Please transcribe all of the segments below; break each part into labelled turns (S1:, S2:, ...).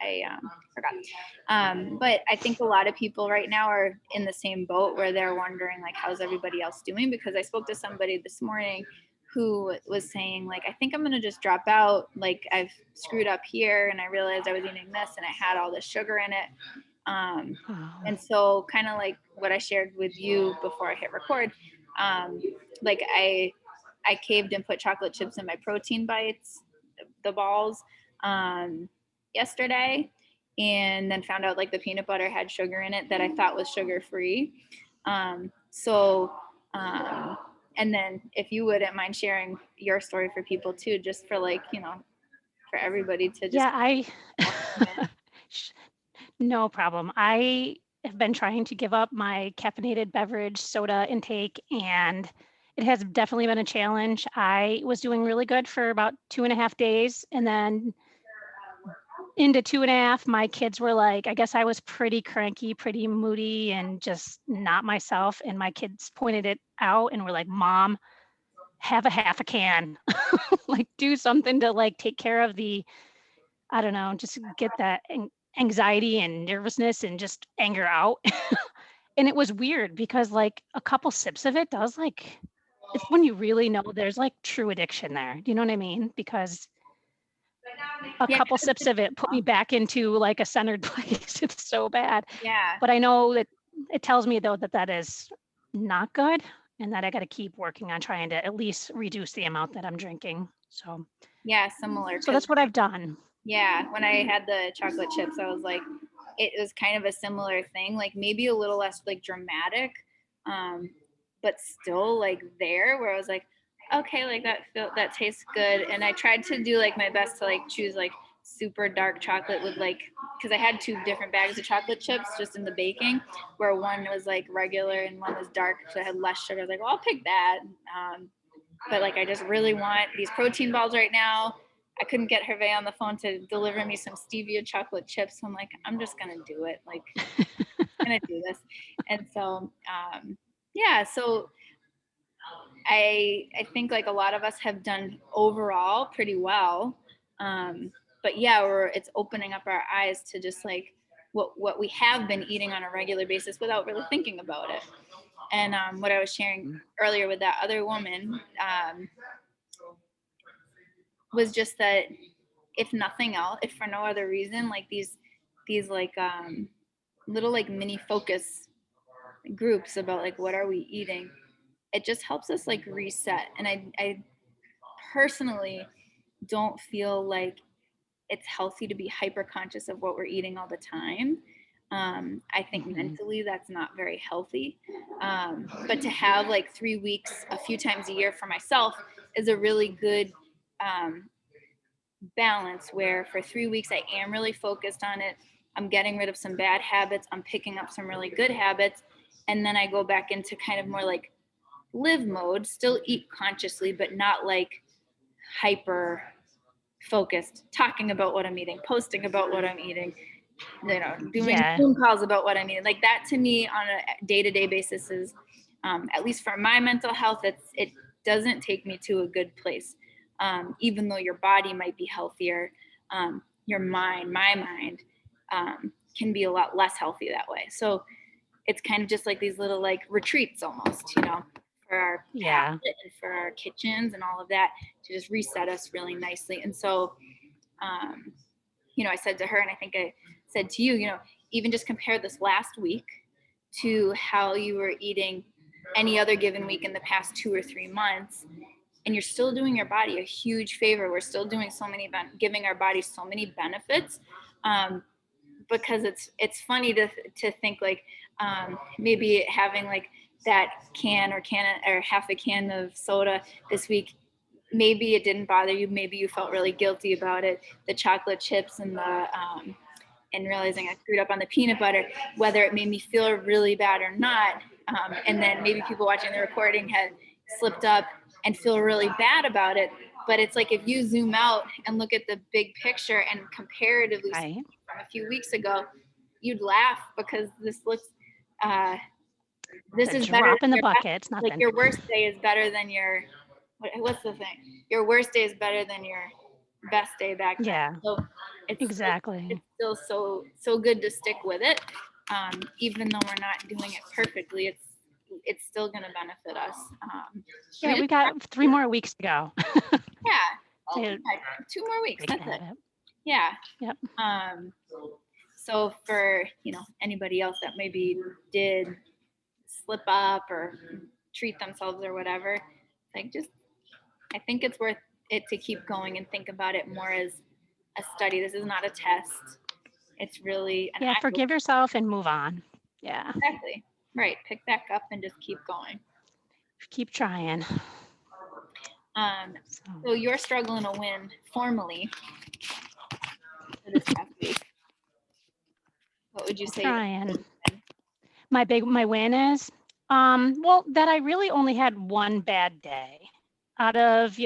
S1: I forgot. But I think a lot of people right now are in the same boat where they're wondering like, how's everybody else doing? Because I spoke to somebody this morning who was saying like, I think I'm going to just drop out. Like I've screwed up here and I realized I was eating this and I had all this sugar in it. And so kind of like what I shared with you before I hit record, like I caved and put chocolate chips in my protein bites, the balls, yesterday, and then found out like the peanut butter had sugar in it that I thought was sugar free. And then if you wouldn't mind sharing your story for people too, just for like, for everybody to just.
S2: Yeah, no problem. I have been trying to give up my caffeinated beverage soda intake, and it has definitely been a challenge. I was doing really good for about 2.5 days, and then into 2.5, my kids were like, I guess I was pretty cranky, pretty moody, and just not myself. And my kids pointed it out and were like, Mom, have a half a can. Like, do something to like take care of the, I don't know, just get that anxiety and nervousness and just anger out. And it was weird because like a couple sips of it does like, it's when you really know there's like true addiction there. Do you know what I mean? Because a
S1: Yeah,
S2: couple sips of it put me back into like a centered place. It's so bad.
S1: yeah.
S2: But I know that it tells me though that that is not good and that I got to keep working on trying to at least reduce the amount that I'm drinking. So,
S1: Yeah, similar.
S2: so that's what I've done.
S1: Yeah, when I had the chocolate chips, I was like, it was kind of a similar thing, like maybe a little less like dramatic, but still like there where I was like, okay, like that tastes good. And I tried to do like my best to like choose like super dark chocolate with like, because I had two different bags of chocolate chips just in the baking, where one was like regular and one was dark, so I had less sugar. I was like, well, I'll pick that. But like I just really want these protein balls right now. I couldn't get Hervé on the phone to deliver me some stevia chocolate chips. So I'm like, I'm just gonna do it. Like, I'm gonna do this. And so, yeah. So I think like a lot of us have done overall pretty well. But yeah, it's opening up our eyes to just like what we have been eating on a regular basis without really thinking about it. And what I was sharing earlier with that other woman, was just that if nothing else, if for no other reason, like these like little like mini focus groups about like what are we eating, it just helps us like reset. And I personally don't feel like it's healthy to be hyper conscious of what we're eating all the time. I think mentally that's not very healthy. But to have like 3 weeks a few times a year for myself is a really good balance, where for 3 weeks I am really focused on it. I'm getting rid of some bad habits. I'm picking up some really good habits. And then I go back into kind of more like live mode, still eat consciously, but not like hyper focused, talking about what I'm eating, posting about what I'm eating, doing Zoom calls about what I'm eating. Like that to me on a day-to-day basis is, at least for my mental health, it doesn't take me to a good place. Even though your body might be healthier, your mind, my mind, can be a lot less healthy that way. So it's kind of just like these little like retreats almost, for our palate and for our kitchens and all of that, to just reset us really nicely. And so, I said to her, and I think I said to you, even just compare this last week to how you were eating any other given week in the past 2 or 3 months, and you're still doing your body a huge favor. We're still doing giving our body so many benefits, because it's funny to think like, maybe having like that can or half a can of soda this week, maybe it didn't bother you. Maybe you felt really guilty about it. The chocolate chips and and realizing I screwed up on the peanut butter, whether it made me feel really bad or not. And then maybe people watching the recording had slipped up and feel really bad about it. But it's like if you zoom out and look at the big picture and comparatively from a few weeks ago, you'd laugh because this looks, this is better.
S2: Drop in the bucket. It's nothing.
S1: Like your worst day is better than your, what's the thing? Your worst day is better than your best day back then. So
S2: Exactly.
S1: it's still so good to stick with it. Even though we're not doing it perfectly, it's still going to benefit us. We
S2: Yeah,
S1: just
S2: we got 3 more weeks to go.
S1: yeah,
S2: To
S1: yeah, 2 more weeks.
S2: break the
S1: That's it.
S2: habit.
S1: Yeah.
S2: Yep.
S1: So for anybody else that maybe did slip up or treat themselves or whatever, like just I think it's worth it to keep going and think about it more as a study. This is not a test. It's really an
S2: Yeah,
S1: eye
S2: forgive yourself and move on. Yeah,
S1: exactly right. Pick back up and just keep going.
S2: keep trying.
S1: Um,
S2: So,
S1: so you're struggling to win formally for this past week. What would you say?
S2: trying. My win is, well, that I really only had one bad day out of,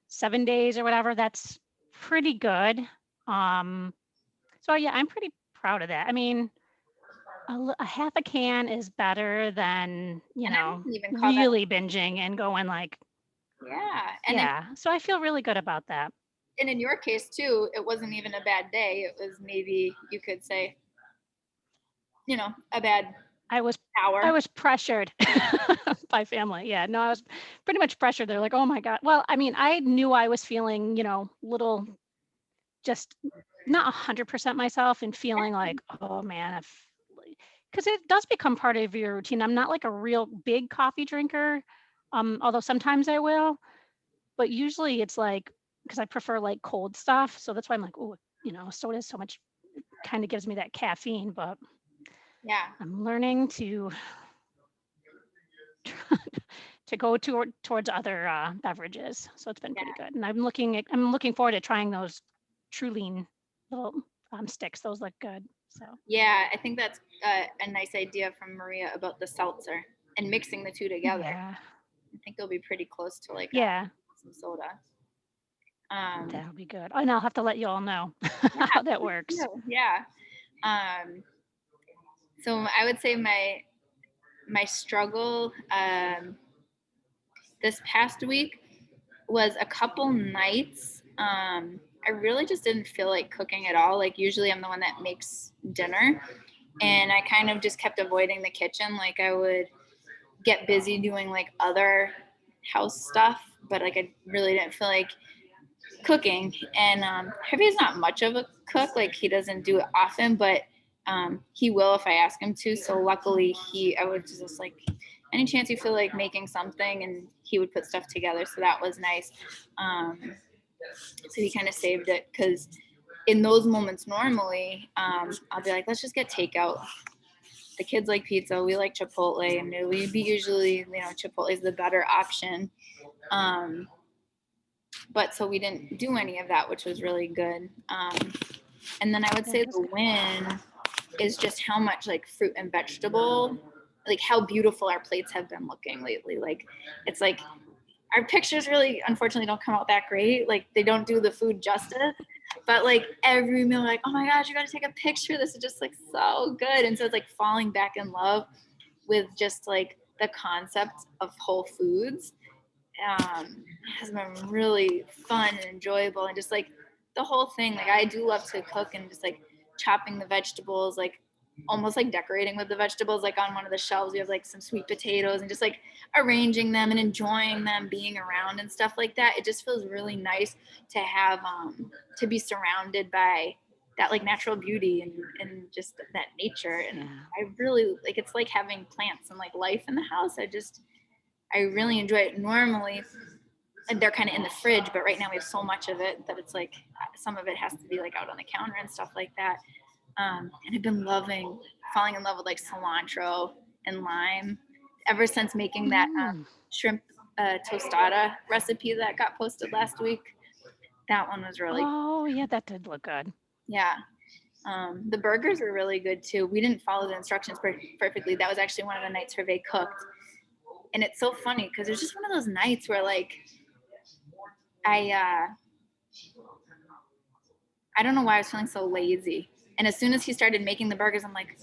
S2: 7 days or whatever. That's pretty good. Um, so yeah, I'm pretty proud of that. I mean, a half a can is better than,
S1: And I wouldn't even call that.
S2: really binging and going like,
S1: Yeah,
S2: yeah. So I feel really good about that.
S1: and in your case too, it wasn't even a bad day. It was maybe you could say, a bad
S2: I was I
S1: hour.
S2: was pressured by family. Yeah, no, I was pretty much pressured. They're like, "Oh my god." Well, I mean, I knew I was feeling, little just not 100% myself and feeling like, "Oh man, if because it does become part of your routine. I'm not like a real big coffee drinker, although sometimes I will, but usually it's like because I prefer like cold stuff, so that's why I'm like, "Oh, soda is so much kind of gives me that caffeine, but
S1: Yeah,
S2: I'm learning to to go towards other beverages. So it's been
S1: yeah,
S2: pretty good. And I'm looking forward to trying those True Lean little sticks. Those look good. So
S1: yeah. I think that's a nice idea from Maria about the seltzer and mixing the two together.
S2: yeah,
S1: I think it'll be pretty close to like
S2: yeah,
S1: some soda. Um,
S2: that'll be good. And I'll have to let you all know how that works.
S1: yeah. Um, so I would say my struggle this past week was a couple nights. I really just didn't feel like cooking at all. Like usually I'm the one that makes dinner, and I kind of just kept avoiding the kitchen. Like I would get busy doing like other house stuff, but like I really didn't feel like cooking. And Harvey is not much of a cook. Like he doesn't do it often, but he will if I ask him to. So luckily, I would just like any chance you feel like making something, and he would put stuff together. So that was nice. So he kind of saved it because in those moments normally I'll be like, let's just get takeout. The kids like pizza, we like Chipotle, and we'd be usually Chipotle is the better option. Um, but so we didn't do any of that, which was really good. And then I would
S2: That
S1: say
S2: is
S1: the win is just how much like fruit and vegetable, like how beautiful our plates have been looking lately. Like it's like our pictures really unfortunately don't come out that great. Like they don't do the food justice. But like every meal, like, oh my gosh, you gotta take a picture. This is just like so good. And so it's like falling back in love with just like the concept of whole foods. Has been really fun and enjoyable, and just like the whole thing. Like I do love to cook, and just like chopping the vegetables, like almost like decorating with the vegetables. Like on one of the shelves, we have like some sweet potatoes, and just like arranging them and enjoying them, being around and stuff like that. It just feels really nice to have to be surrounded by that like natural beauty and just that nature. And
S2: yeah.
S1: I really like it's like having plants and like life in the house. I really enjoy it. Normally, and they're kind of in the fridge, but right now we have so much of it that it's like some of it has to be like out on the counter and stuff like that. And I've been falling in love with like cilantro and lime ever since making that
S2: Mm.
S1: shrimp tostada recipe that got posted last week. That one was really,
S2: Oh yeah, that did look good.
S1: yeah. The burgers were really good too. We didn't follow the instructions perfectly. That was actually one of the nights Hervé cooked. And it's so funny because it's just one of those nights where like I I don't know why I was feeling so lazy. And as soon as he started making the burgers, I'm like,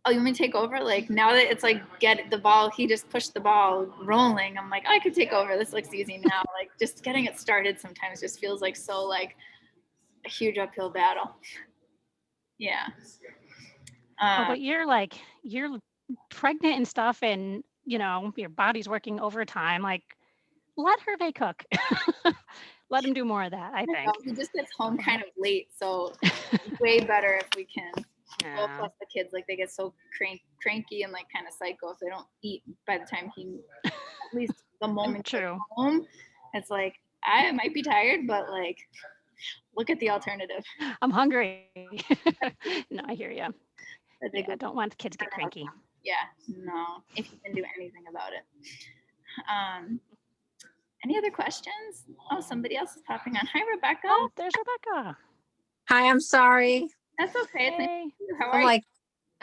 S1: oh, you want me to take over? Like now that it's like get the ball, he just pushed the ball rolling. I'm like, I could take over. This looks easy now. Like just getting it started sometimes just feels like so like a huge uphill battle. Yeah.
S2: Oh,
S1: Um,
S2: but you're pregnant and stuff, and your body's working overtime. Like, let Hervé cook. Let him do more of that, I
S1: I know,
S2: think.
S1: he just gets home
S2: But
S1: kind of late, so way better if we can. Well,
S2: yeah,
S1: plus the kids, like they get so cranky and like kind of psycho if they don't eat by the time he, at least the moment he gets
S2: true.
S1: home, it's like I might be tired, but like look at the alternative.
S2: I'm hungry. No, I hear you.
S1: That they
S2: Yeah,
S1: go,
S2: don't want the kids to get cranky.
S1: yeah, no, if you can do anything about it. Um, any other questions? Oh, somebody else is popping on. Hi, Rebecca.
S2: Oh, there's Rebecca.
S3: Hi, I'm sorry.
S1: That's okay. It's nice to
S2: Hey.
S1: see you. How
S3: I'm
S1: are you?
S3: like,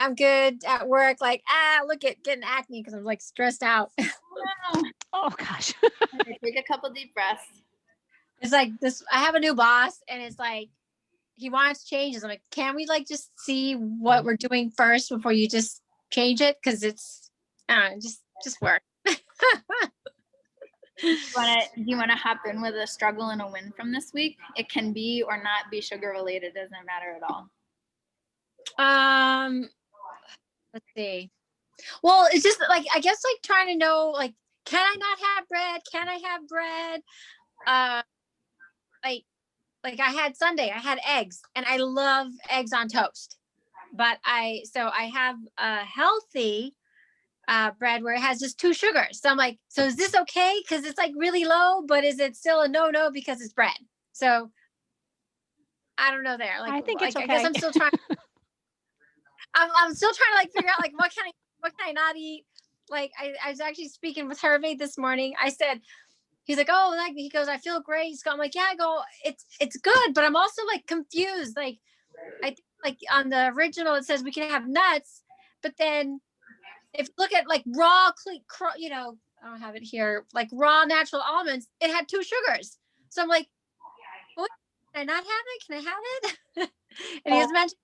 S3: I'm good at work. Like, look at getting acne because I'm like stressed out.
S1: Oh,
S2: Oh gosh.
S1: okay, take a couple deep breaths.
S3: It's like this. I have a new boss, and it's like he wants changes. I'm like, can we like just see what we're doing first before you just change it? Because it's just work.
S1: Do you wanna hop in with a struggle and a win from this week? It can be or not be sugar related. Doesn't matter at all.
S3: Let's see. Well, it's just like I guess like trying to know like, can I not have bread? Can I have bread? Uh, like I had Sunday, I had eggs, and I love eggs on toast. But I have a healthy bread where it has just 2 sugars. So I'm like, so is this okay? Because it's like really low, but is it still a no because it's bread? So I don't know there.
S2: I think it's
S3: I guess
S2: okay.
S3: I'm still trying. I'm still trying to like figure out like what can I not eat? Like I was actually speaking with Hervé this morning. I said, he's like, oh, like he goes, I feel great. I'm like, yeah, I go, it's good, but I'm also like confused. Like I think like on the original it says we can have nuts, but then if you look at like raw, I don't have it here, like raw natural almonds, it had 2 sugars. So I'm like, what? Can I not have it? Can I have it? And he
S1: Oh,
S3: was mentioning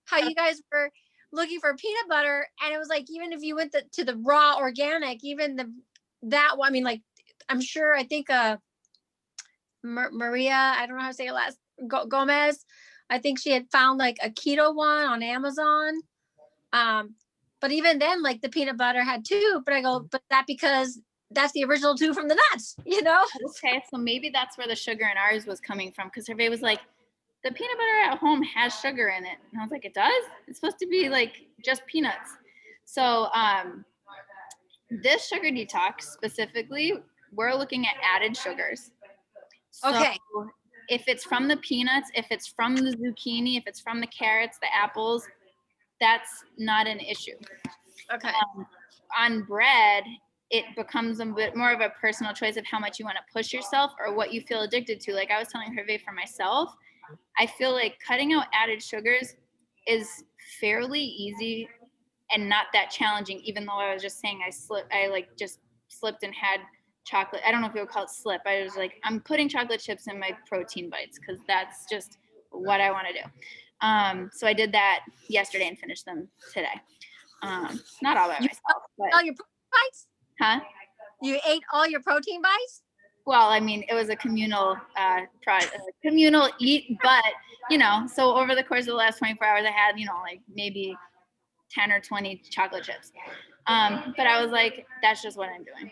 S3: how you guys were looking for peanut butter, and it was like even if you went to the raw organic, even that one, I mean, like I'm sure I think Maria, I don't know how to say it last, Gomez, I think she had found like a keto one on Amazon. But even then, like the peanut butter had 2, but I go, but that because that's the original 2 from the nuts, you know?
S1: okay. So maybe that's where the sugar in ours was coming from. Because Hervé was like, the peanut butter at home has sugar in it. And I was like, it does? It's supposed to be like just peanuts. So this sugar detox specifically, we're looking at added sugars. So
S3: Okay.
S1: if it's from the peanuts, if it's from the zucchini, if it's from the carrots, the apples, that's not an issue.
S3: Okay.
S1: On bread, it becomes a bit more of a personal choice of how much you want to push yourself or what you feel addicted to. Like I was telling Hervé for myself, I feel like cutting out added sugars is fairly easy and not that challenging, even though I was just saying I like just slipped and had chocolate. I don't know if you would call it slip. I was like, I'm putting chocolate chips in my protein bites because that's just what I want to do. So I did that yesterday and finished them today. Not all by
S3: You
S1: myself, but
S3: all your protein bites?
S1: huh?
S3: You ate all your protein bites?
S1: Well, I mean, it was a communal eat, but so over the course of the last 24 hours, I had like maybe 10 or 20 chocolate chips. But I was like, that's just what I'm doing.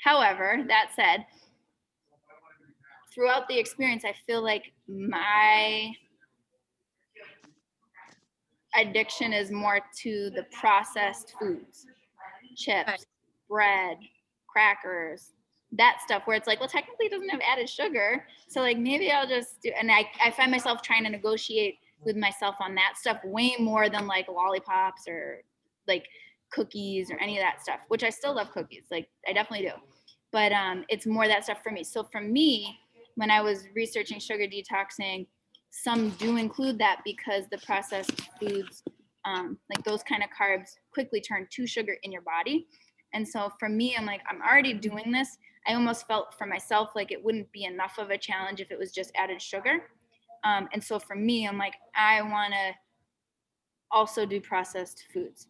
S1: However, that said, throughout the experience, I feel like my addiction is more to the processed foods, chips,
S3: Okay.
S1: bread, crackers, that stuff where it's like, well, technically it doesn't have added sugar. So like maybe I'll just do, and I find myself trying to negotiate with myself on that stuff way more than like lollipops or like cookies or any of that stuff, which I still love cookies. Like I definitely do. But it's more that stuff for me. So for me, when I was researching sugar detoxing, some do include that because the processed foods, like those kind of carbs, quickly turn to sugar in your body. And so for me, I'm like, I'm already doing this. I almost felt for myself like it wouldn't be enough of a challenge if it was just added sugar. And so for me, I'm like, I want to also do processed foods.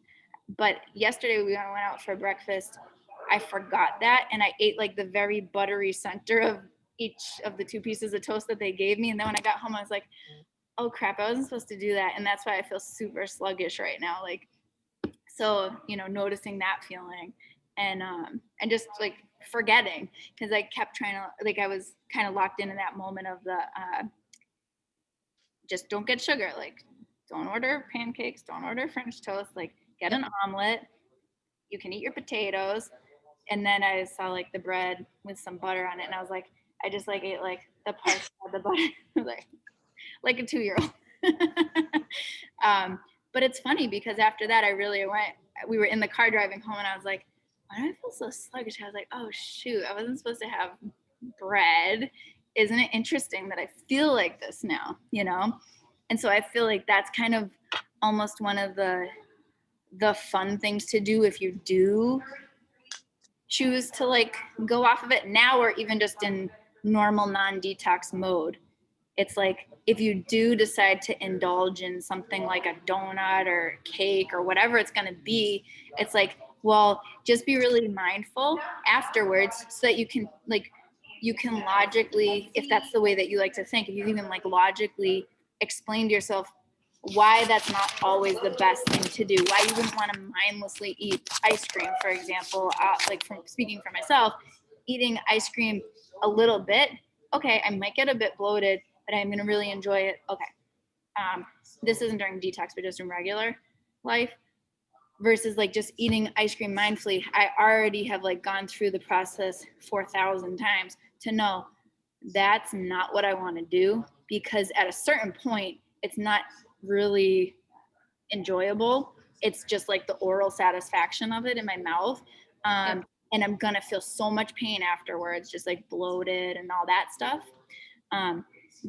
S1: But yesterday we went out for breakfast. I forgot that and I ate like the very buttery center of each of the 2 pieces of toast that they gave me. And then when I got home, I was like, oh crap, I wasn't supposed to do that. And that's why I feel super sluggish right now. Like, so, noticing that feeling and just like forgetting, because I kept trying to, like, I was kind of locked into that moment of the, just don't get sugar. Like, don't order pancakes, don't order French toast, like get an omelet. You can eat your potatoes. And then I saw like the bread with some butter on it. And I was like, I just like ate like the part of the butter, like a 2-year-old. But it's funny because after that, we were in the car driving home and I was like, why do I feel so sluggish? I was like, oh shoot, I wasn't supposed to have bread. Isn't it interesting that I feel like this now, And so I feel like that's kind of almost one of the fun things to do if you do choose to like go off of it now, or even just in normal non-detox mode. It's like, if you do decide to indulge in something like a donut or cake or whatever it's going to be, it's like, well, just be really mindful afterwards so that you can logically, if that's the way that you like to think, if you even like logically explain to yourself why that's not always the best thing to do, why you wouldn't want to mindlessly eat ice cream, for example. Like, from speaking for myself, eating ice cream a little bit, okay, I might get a bit bloated, but I'm going to really enjoy it. Okay. This isn't during detox, but just in regular life, versus like just eating ice cream mindfully. I already have like gone through the process 4,000 times to know that's not what I want to do, because at a certain point, it's not really enjoyable. It's just like the oral satisfaction of it in my mouth. And I'm going to feel so much pain afterwards, just like bloated and all that stuff.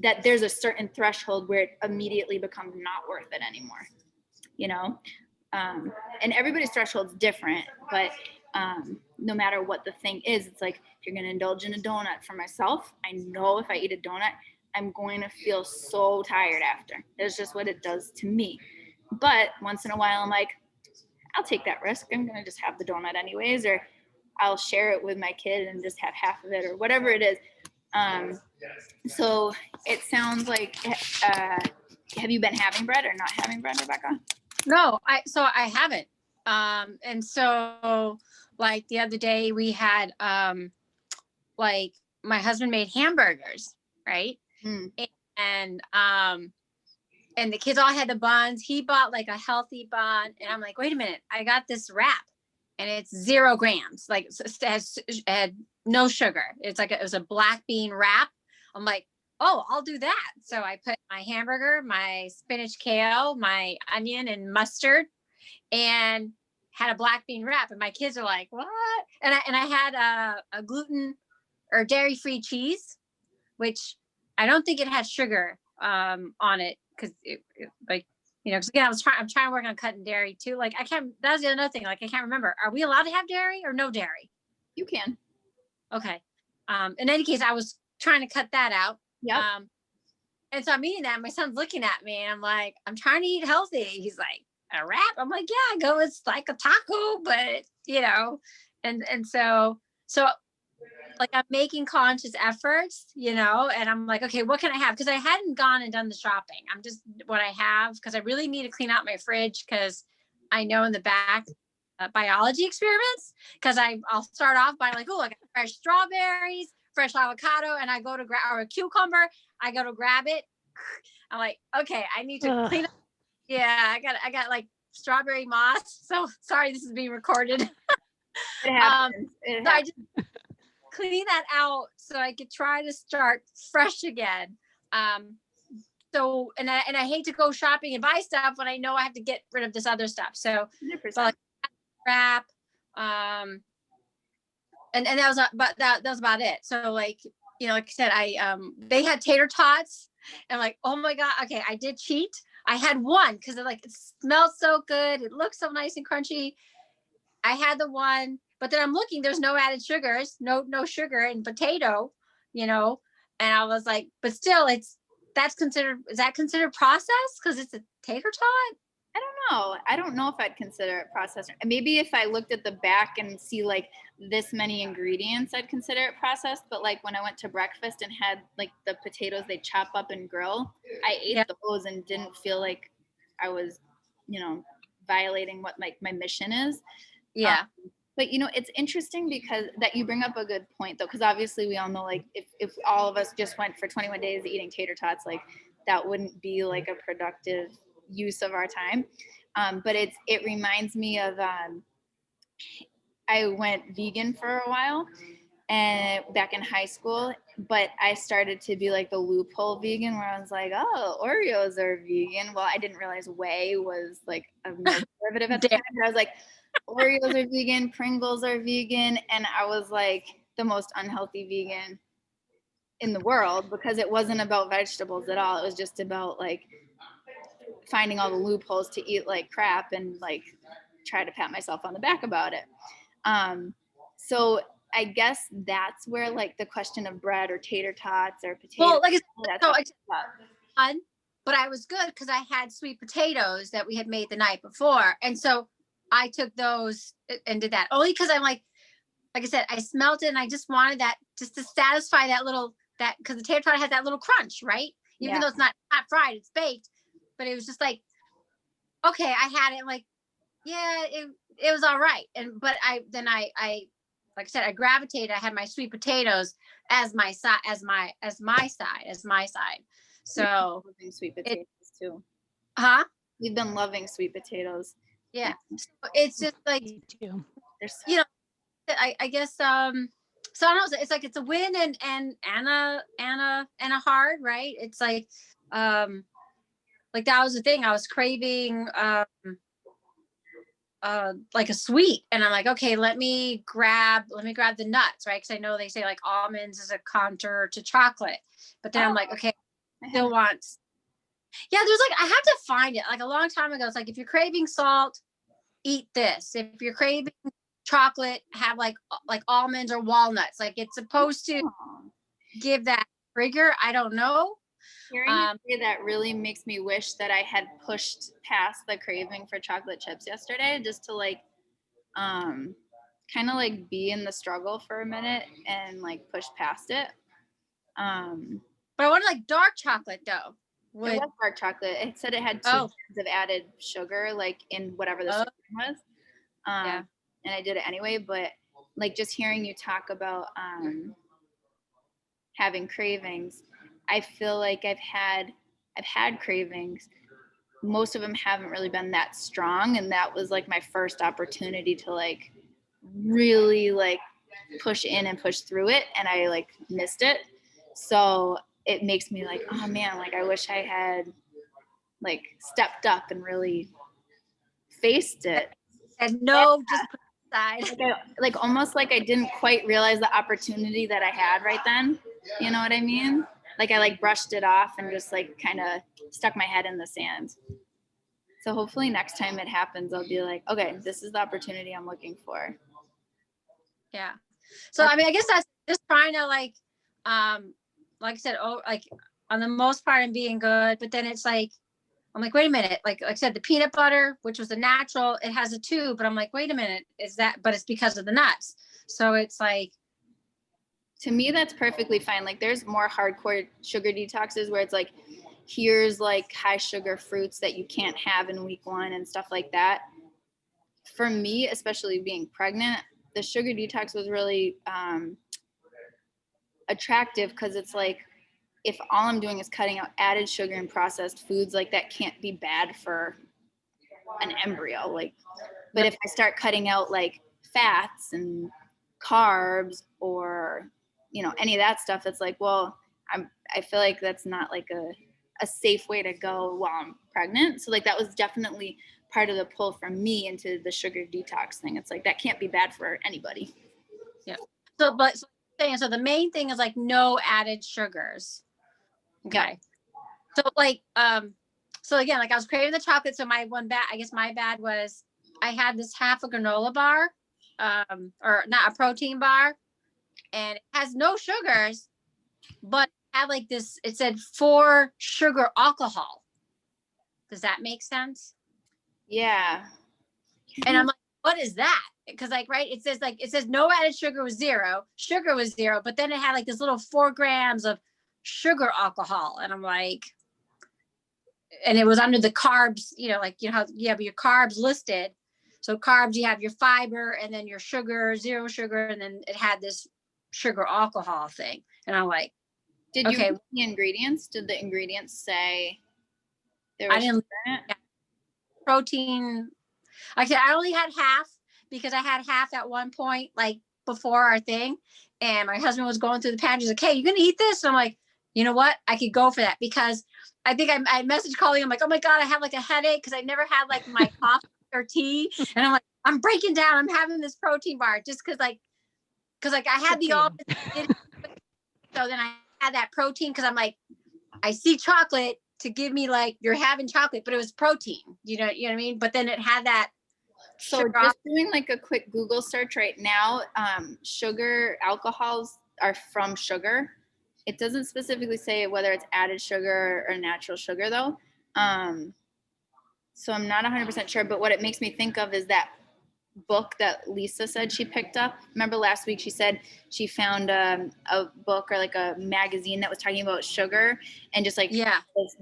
S1: That there's a certain threshold where it immediately becomes not worth it anymore, and everybody's threshold's different, but no matter what the thing is, it's like, if you're going to indulge in a donut, for myself, I know if I eat a donut, I'm going to feel so tired after. It's just what it does to me. But once in a while, I'm like, I'll take that risk. I'm going to just have the donut anyways, or I'll share it with my kid and just have half of it, or whatever it is. So it sounds like, have you been having bread or not having bread, Rebecca?
S3: No, I haven't. And so like the other day we had, like my husband made hamburgers, right? And the kids all had the buns. He bought like a healthy bun, and I'm like, wait a minute, I got this wrap and it's 0 grams, like it had no sugar. It was a black bean wrap. I'm like, oh, I'll do that. So I put my hamburger, my spinach kale, my onion and mustard, and had a black bean wrap. And my kids are like, what? And I had a gluten or dairy-free cheese, which I don't think it had sugar on it, because because again, I'm trying to work on cutting dairy too. Like, that was the other thing. Like, I can't remember. Are we allowed to have dairy or no dairy?
S1: You can.
S3: Okay. In any case, I was trying to cut that out.
S1: Yep.
S3: And so I'm eating that. My son's looking at me and I'm like, I'm trying to eat healthy. He's like, a wrap? I'm like, yeah, it's like a taco, but and so like, I'm making conscious efforts, and I'm like, okay, what can I have? Because I hadn't gone and done the shopping. I'm just what I have, because I really need to clean out my fridge, because I know in the back biology experiments, because I'll start off by like, oh, I got fresh strawberries, fresh avocado, and I go to grab, or a cucumber, I go to grab it. I'm like, okay, I need to clean up. Yeah, I got like strawberry moss. So sorry, this is being recorded.
S1: It happens.
S3: So I just clean that out so I could try to start fresh again. So and I hate to go shopping and buy stuff when I know I have to get rid of this other stuff. So like wrap, and that was that was about it. So like, like I said, they had tater tots, and I'm like, oh my God, okay, I did cheat. I had one because it smelled so good, it looked so nice and crunchy. I had the one, but then I'm looking, there's no added sugars, no sugar in potato, and I was like, but still, is that considered processed because it's a tater tot?
S1: I don't know if I'd consider it processed. Maybe if I looked at the back and see like this many ingredients, I'd consider it processed. But like when I went to breakfast and had like the potatoes they chop up and grill, I ate
S3: Yeah.
S1: those and didn't feel like I was, violating what my mission is.
S3: Yeah.
S1: But it's interesting because that you bring up a good point though, because obviously we all know like if all of us just went for 21 days eating tater tots, like that wouldn't be like a productive use of our time. But it reminds me of I went vegan for a while and back in high school, but I started to be like the loophole vegan where I was like, oh, Oreos are vegan. Well, I didn't realize whey was like a milk derivative at the time. But I was like, Oreos are vegan, Pringles are vegan, and I was like the most unhealthy vegan in the world because it wasn't about vegetables at all. It was just about like finding all the loopholes to eat like crap and like try to pat myself on the back about it. So I guess that's where like the question of bread or tater tots or potatoes.
S3: Well, like
S1: so
S3: fun, but I was good because I had sweet potatoes that we had made the night before, and so I took those and did that only because I'm like I said, I smelt it and I just wanted that just to satisfy that because the tater tot has that little crunch, right? Even though it's not fried, it's baked, but it was just like, okay, I had it. I'm like, yeah, it was all right. But I like I said, I gravitated. I had my sweet potatoes as my side, as my side. So
S1: loving sweet potatoes too.
S3: Huh?
S1: We've been loving sweet potatoes.
S3: Yeah. So it's just like, I guess so I don't know, it's like it's a win and a hard, right? It's like that was the thing. I was craving like a sweet, and I'm like, okay, let me grab the nuts, right? Because I know they say like almonds is a counter to chocolate, but then I'm like, okay, still wants. Yeah, there's like I have to find it like a long time ago. It's like if you're craving salt, eat this. If you're craving chocolate, have like almonds or walnuts. Like it's supposed to give that trigger. I don't know.
S1: Hearing you say that really makes me wish that I had pushed past the craving for chocolate chips yesterday, just to like kind of like be in the struggle for a minute and like push past it.
S3: But I wanted like dark chocolate though.
S1: It was dark chocolate. It said it had 2 grams of added sugar, like in whatever the serving was. And I did it anyway. But like just hearing you talk about having cravings, I feel like I've had cravings. Most of them haven't really been that strong, and that was like my first opportunity to like really like push in and push through it, and I like missed it. So it makes me like, oh man, like I wish I had like stepped up and really faced it.
S3: And just put it aside.
S1: Like almost like I didn't quite realize the opportunity that I had right then. You know what I mean? Like I like brushed it off and just like kind of stuck my head in the sand. So hopefully next time it happens, I'll be like, okay, this is the opportunity I'm looking for.
S3: Yeah. So I mean, I guess that's just trying to like I said, like on the most part I'm being good, but then it's like, I'm like, wait a minute. Like I said, the peanut butter, which was a natural, it has a 2, but I'm like, wait a minute, but it's because of the nuts. So it's like,
S1: to me, that's perfectly fine. Like there's more hardcore sugar detoxes where it's like, here's like high sugar fruits that you can't have in week 1 and stuff like that. For me, especially being pregnant, the sugar detox was really attractive because it's like, if all I'm doing is cutting out added sugar and processed foods, like that can't be bad for an embryo. Like, but if I start cutting out like fats and carbs or, any of that stuff, it's like, well, I feel like that's not like a safe way to go while I'm pregnant. So like that was definitely part of the pull for me into the sugar detox thing. It's like, that can't be bad for anybody.
S3: Yeah. So the main thing is like no added sugars. Okay. Yeah. So like, so again, like I was craving the chocolate. So my bad was I had this half a granola bar, or not a protein bar, and it has no sugars, but it had like this, it said 4 sugar alcohol. Does that make sense?
S1: Yeah.
S3: And I'm like, what is that? because like, right, it says no added sugar was zero, but then it had like this little 4 grams of sugar alcohol. And I'm like, and it was under the carbs, like, how you have your carbs listed. So carbs, you have your fiber and then your sugar, zero sugar. And then it had this sugar alcohol thing. And I'm like,
S1: Did you
S3: okay,
S1: read the ingredients? Did the ingredients say there
S3: I
S1: was
S3: didn't
S1: sugar in it?
S3: protein. Like I said, I only had half because I had half at one point, like before our thing. And my husband was going through the pantry. He's like, hey, you going to eat this? And I'm like, you know what? I could go for that, because I think I messaged Colleen. I'm like, oh my God, I have like a headache because I never had like my coffee or tea. And I'm like, I'm breaking down. I'm having this protein bar just because I had the all. So then I had that protein because I'm like, I see chocolate to give me like, you're having chocolate, but it was protein. You know what I mean? But then it had that.
S1: So just doing like a quick Google search right now, sugar alcohols are from sugar. It doesn't specifically say whether it's added sugar or natural sugar though. So I'm not 100% sure, but what it makes me think of is that book that Lisa said she picked up. Remember last week she said she found a book or like a magazine that was talking about sugar and just like the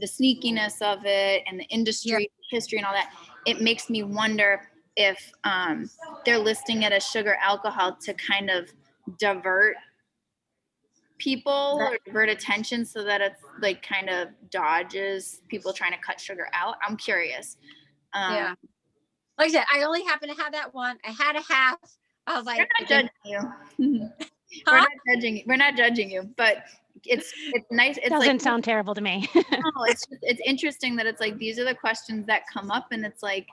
S1: sneakiness of it and the industry history and all that. It makes me wonder if they're listing it as sugar alcohol to kind of divert people or divert attention so that it's like kind of dodges people trying to cut sugar out. I'm curious.
S3: Like I said, I only happen to have that one. I had a half. I was like,
S1: we're not judging you. We're not judging you, but it's nice. It
S2: doesn't sound terrible to me.
S1: No, it's interesting that it's like these are the questions that come up, and it's like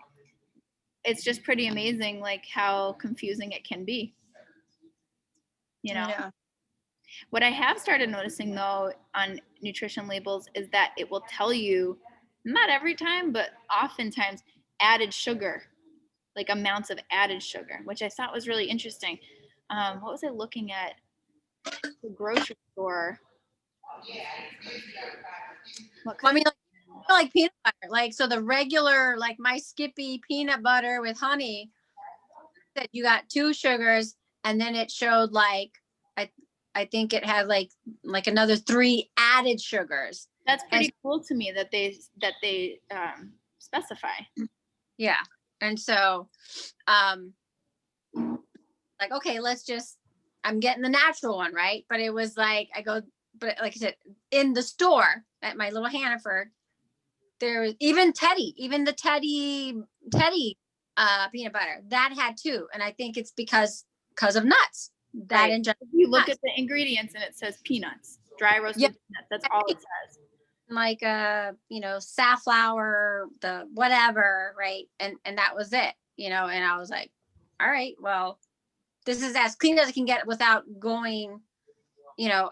S1: it's just pretty amazing like how confusing it can be. What I have started noticing though on nutrition labels is that it will tell you, not every time, but oftentimes, added sugar, like amounts of added sugar, which I thought was really interesting. What was I looking at? The grocery store.
S3: I mean, like peanut butter, like, so the regular, like my Skippy peanut butter with honey, that you got 2 sugars, and then it showed like, I think it had like another 3 added sugars.
S1: That's pretty cool to me that they specify.
S3: Yeah. And so, like, okay, I'm getting the natural one, right? But it was like, but like I said, in the store at my little Hannaford, there was even the Teddy peanut butter that had 2. And I think it's because of nuts. That
S1: right. You look at the ingredients and it says peanuts, dry roasted peanuts. That's all it says.
S3: Like safflower, the whatever, right? And that was it, and I was like, all right, well, this is as clean as I can get without going,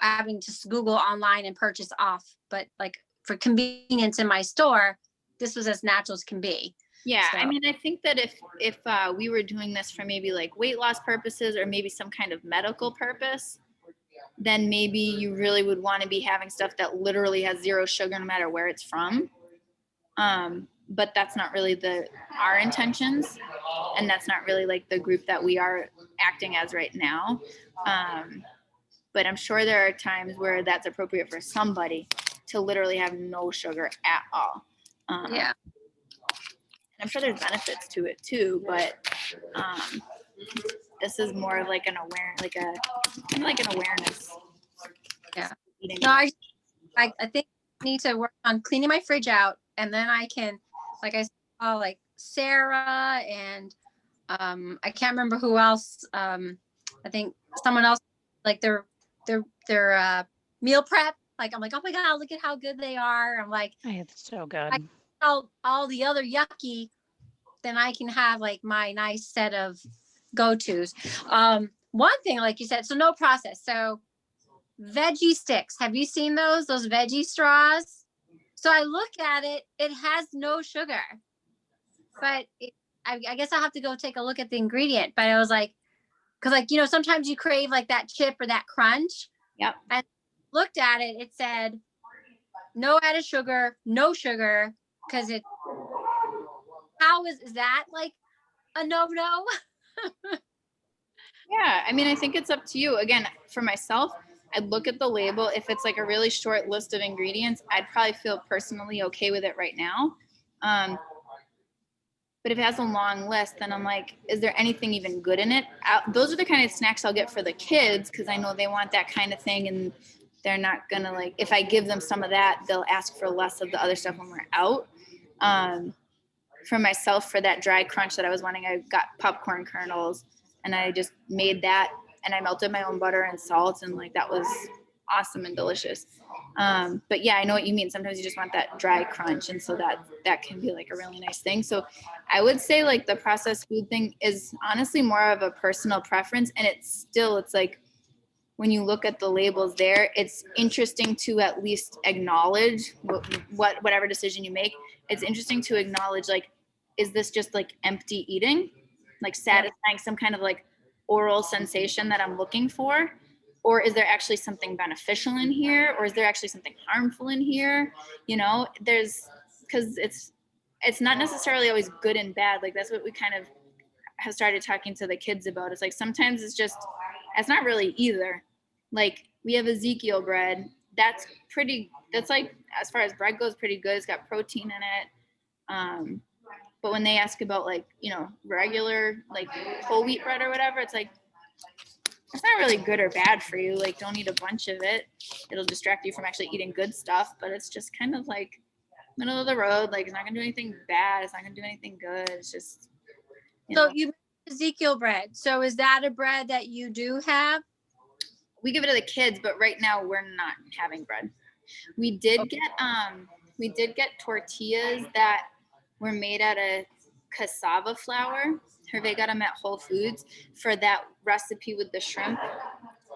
S3: having to Google online and purchase off. But like for convenience in my store, this was as natural as can be.
S1: Yeah, so. I mean, I think that if we were doing this for maybe like weight loss purposes or maybe some kind of medical purpose, then maybe you really would want to be having stuff that literally has 0 sugar no matter where it's from. But that's not really our intentions, and that's not really like the group that we are acting as right now. But I'm sure there are times where that's appropriate for somebody to literally have no sugar at all. I'm sure there's benefits to it too, but this is more of like an awareness.
S3: Yeah. No, I think I need to work on cleaning my fridge out, and then I can, like I saw, like Sarah and I can't remember who else. I think someone else, like their meal prep. Like I'm like, oh my God, look at how good they are. I'm like,
S2: it's so good.
S3: All the other yucky, then I can have like my nice set of go-tos. One thing, like you said, so no process. So veggie sticks. Have you seen those veggie straws? So I look at it, it has no sugar, but I guess I'll have to go take a look at the ingredient. But I was like, because like, sometimes you crave like that chip or that crunch.
S1: Yep.
S3: And looked at it, it said no added sugar, no sugar, because how is that like a no?
S1: Yeah, I mean, I think it's up to you. Again, for myself, I'd look at the label. If it's like a really short list of ingredients, I'd probably feel personally okay with it right now. Um, but if it has a long list, then I'm like, is there anything even good in it? Those are the kind of snacks I'll get for the kids because I know they want that kind of thing, and they're not gonna like. If I give them some of that, they'll ask for less of the other stuff when we're out. For myself, for that dry crunch that I was wanting, I got popcorn kernels, and I just made that, and I melted my own butter and salt, and like that was awesome and delicious. But yeah, I know what you mean. Sometimes you just want that dry crunch, and so that can be like a really nice thing. So I would say like the processed food thing is honestly more of a personal preference, and it's like when you look at the labels there, it's interesting to at least acknowledge whatever decision you make. It's interesting to acknowledge, like, is this just like empty eating, like satisfying some kind of like oral sensation that I'm looking for? Or is there actually something beneficial in here? Or is there actually something harmful in here? You know, because it's not necessarily always good and bad. Like that's what we kind of have started talking to the kids about. It's like sometimes it's not really either. Like we have Ezekiel bread. That's like, as far as bread goes, pretty good. It's got protein in it. But when they ask about like, regular like whole wheat bread or whatever, it's like, it's not really good or bad for you. Like don't eat a bunch of it. It'll distract you from actually eating good stuff, but it's just kind of like middle of the road. Like it's not gonna do anything bad. It's not gonna do anything good. It's just,
S3: So you mentioned Ezekiel bread. So is that a bread that you do have?
S1: We give it to the kids, but right now we're not having bread. We did get tortillas that were made out of cassava flour. Hervé got them at Whole Foods for that recipe with the shrimp.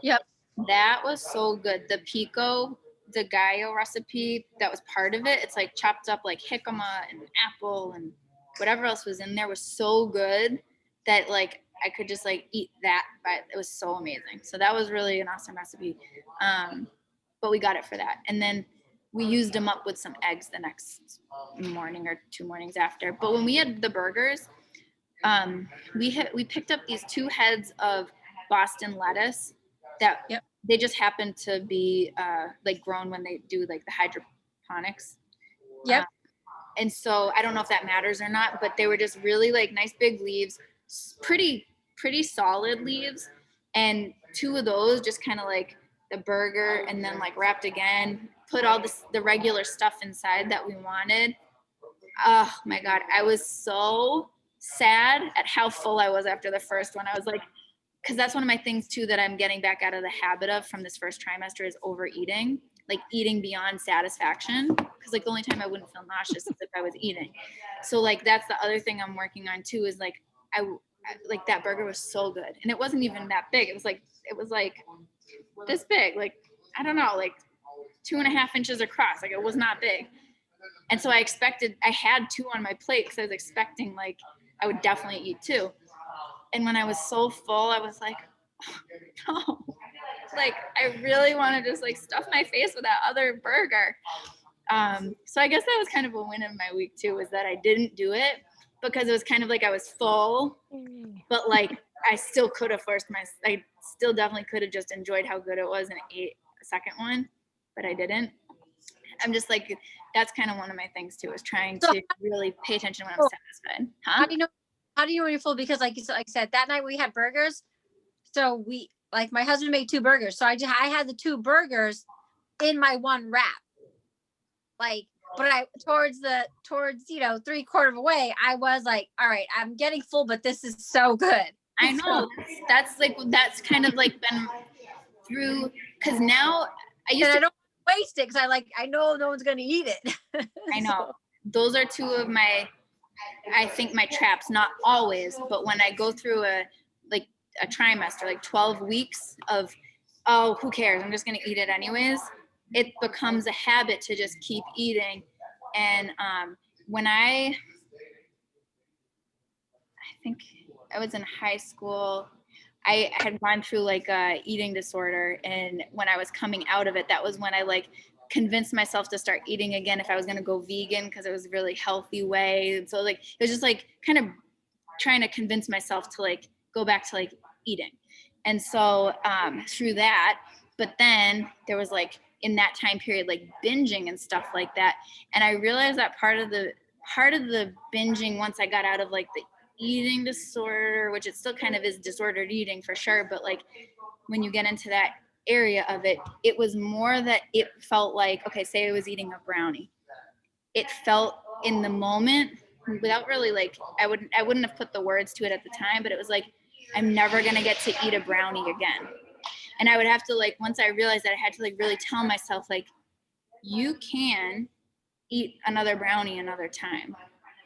S3: Yep.
S1: That was so good. The pico de gallo recipe, that was part of it. It's like chopped up like jicama and apple and whatever else was in there was so good that like I could just like eat that, but it was so amazing. So that was really an awesome recipe. But we got it for that. And then we used them up with some eggs the next morning or 2 mornings after. But when we had the burgers, we picked up these 2 heads of Boston lettuce that they just happened to be like grown when they do like the hydroponics.
S3: Yep.
S1: And so I don't know if that matters or not, but they were just really like nice big leaves, pretty solid leaves, and 2 of those just kind of like the burger, and then like wrapped again, put all the regular stuff inside that we wanted. Oh my god, I was so sad at how full I was after the first one. I was like, because that's one of my things too that I'm getting back out of the habit of from this first trimester is overeating, like eating beyond satisfaction. Because like the only time I wouldn't feel nauseous is if I was eating. So like that's the other thing I'm working on too, is like I like that burger was so good, and it wasn't even that big. It was like this big, like I don't know, like 2.5 inches across. Like it was not big. And so I had 2 on my plate because I was expecting like I would definitely eat 2. And when I was so full, I was like, oh, no, like I really want to just like stuff my face with that other burger. So I guess that was kind of a win of my week too, was that I didn't do it because it was kind of like I was full, but like I still could have I still definitely could have just enjoyed how good it was and ate a second one, but I didn't. I'm just like, that's kind of one of my things too, is trying to really pay attention when I'm satisfied. Huh?
S3: How do you know when you're full? Because like I said, that night we had burgers. So my husband made 2 burgers. So I had the 2 burgers in my one wrap. Like, but towards 3/4 of the way, I was like, all right, I'm getting full, but this is so good.
S1: I know. That's kind of like been through, because now
S3: I don't waste it because I know no one's gonna eat it.
S1: I know. Those are 2 of I think my traps, not always, but when I go through a trimester, like 12 weeks of, oh, who cares? I'm just going to eat it anyways. It becomes a habit to just keep eating. And when I think I was in high school, I had gone through like a eating disorder. And when I was coming out of it, that was when I like convinced myself to start eating again if I was going to go vegan, because it was a really healthy way. And so like it was just like kind of trying to convince myself to like go back to like eating. And so through that, but then there was like in that time period, like binging and stuff like that. And I realized that part of the binging, once I got out of like the eating disorder, which it still kind of is disordered eating for sure, but like when you get into that area of it, it was more that it felt like, okay, say I was eating a brownie. It felt in the moment, without really like, I wouldn't have put the words to it at the time, but it was like, I'm never gonna get to eat a brownie again. And I would have to like, once I realized that, I had to like really tell myself like, you can eat another brownie another time.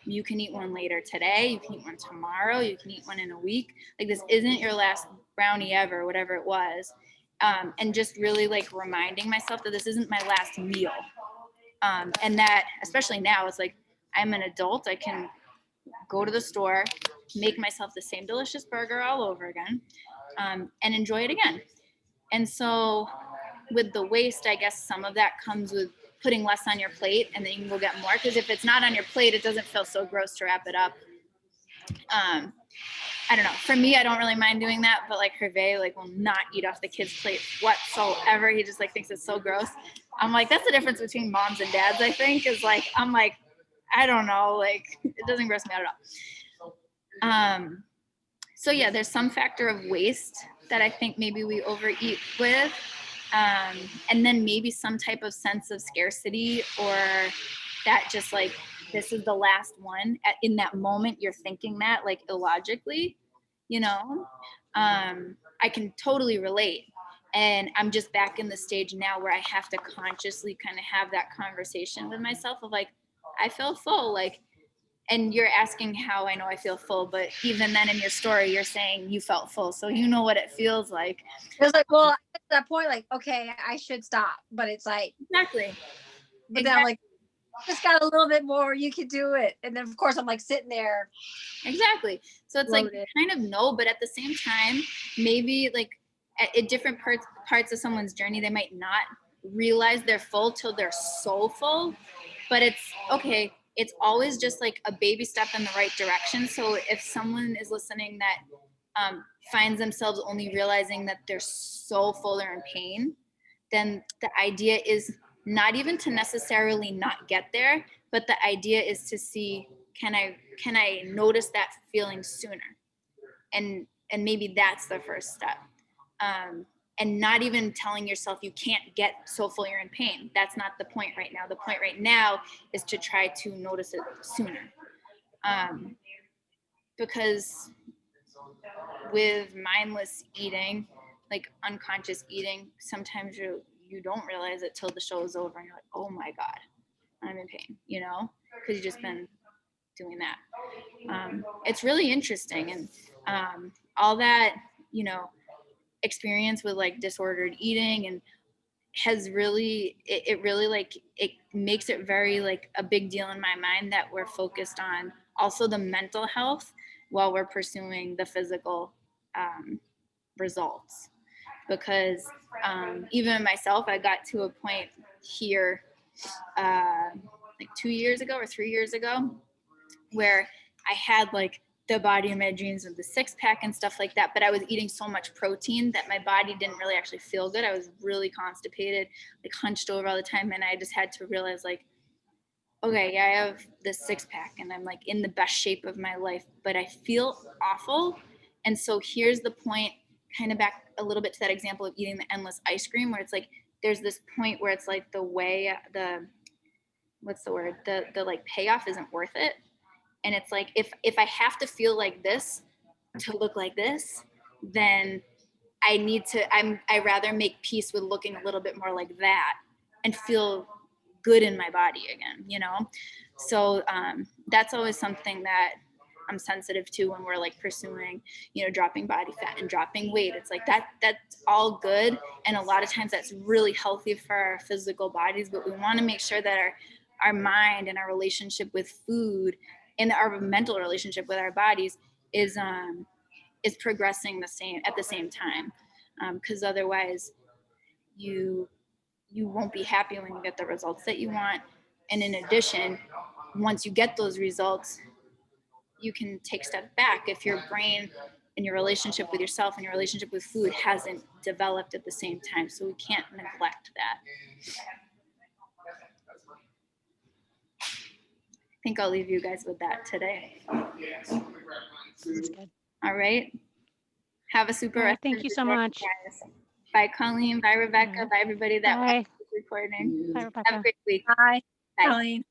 S1: You can eat one later today, you can eat one tomorrow, you can eat one in a week. Like, this isn't your last brownie ever, whatever it was. And just really like reminding myself that this isn't my last meal. And that, especially now, it's like, I'm an adult, I can go to the store, make myself the same delicious burger all over again, and enjoy it again. And so with the waste, I guess some of that comes with putting less on your plate, and then you can go get more, because if it's not on your plate, it doesn't feel so gross to wrap it up. I don't know. For me, I don't really mind doing that, but like Hervé like will not eat off the kids' plate whatsoever. He just like thinks it's so gross. I'm like, that's the difference between moms and dads, I think, is like, I'm like, I don't know, like it doesn't gross me out at all. So yeah, there's some factor of waste that I think maybe we overeat with. And then maybe some type of sense of scarcity, or that just like, this is the last one. In that moment, you're thinking that like illogically, you know. I can totally relate. And I'm just back in the stage now where I have to consciously kind of have that conversation with myself of like, I feel full, like, and you're asking how I know I feel full, but even then in your story, you're saying you felt full. So you know what it feels like.
S3: It was like, well, at that point, like, okay, I should stop. But it's like,
S1: Exactly.
S3: but then I'm like, just got a little bit more, you could do it. And then of course I'm like sitting there.
S1: Exactly. So it's
S3: loaded.
S1: like kind of no, but at the same time, maybe like at different parts of someone's journey, they might not realize they're full till they're so full. But it's okay. It's always just like a baby step in the right direction. So if someone is listening that finds themselves only realizing that they're so full or in pain, then the idea is not even to necessarily not get there, but the idea is to see, can I notice that feeling sooner? And maybe that's the first step. And not even telling yourself you can't get so full you're in pain. That's not the point right now. The point right now is to try to notice it sooner. Because with mindless eating, like unconscious eating, sometimes you don't realize it till the show is over and you're like, oh my God, I'm in pain, you know, because you've just been doing that. It's really interesting. And all that, you know, experience with like disordered eating and has really, it really like, it makes it very like a big deal in my mind that we're focused on also the mental health while we're pursuing the physical results. Because even myself, I got to a point here like 2 years ago or 3 years ago where I had like the body of my dreams with the six pack and stuff like that, but I was eating so much protein that my body didn't really actually feel good. I was really constipated, like hunched over all the time, and I just had to realize like, okay, yeah, I have this six pack and I'm like in the best shape of my life, but I feel awful. And so here's the point, kind of back a little bit to that example of eating the endless ice cream, where it's like there's this point where it's like the what's the word, the like payoff isn't worth it. And it's like, if I have to feel like this to look like this, then I rather make peace with looking a little bit more like that and feel good in my body again, you know? So that's always something that I'm sensitive to when we're like pursuing, you know, dropping body fat and dropping weight. It's like that's all good. And a lot of times that's really healthy for our physical bodies, but we want to make sure that our mind and our relationship with food and our mental relationship with our bodies is progressing at the same time. Because otherwise you won't be happy when you get the results that you want. And in addition, once you get those results, you can take a step back if your brain and your relationship with yourself and your relationship with food hasn't developed at the same time. So we can't neglect that. I think I'll leave you guys with that today.
S2: That's good.
S1: All right. Have a super
S2: All right,
S1: rest
S2: thank
S1: of
S2: you
S1: your
S2: so
S1: day,
S2: much.
S1: guys. Bye, Colleen. Bye, Rebecca.
S2: All right.
S1: Bye, everybody that
S2: Bye.
S1: watched this recording.
S2: Bye,
S1: Have a
S2: Rebecca.
S1: great week.
S3: Bye,
S1: Bye.
S3: Colleen.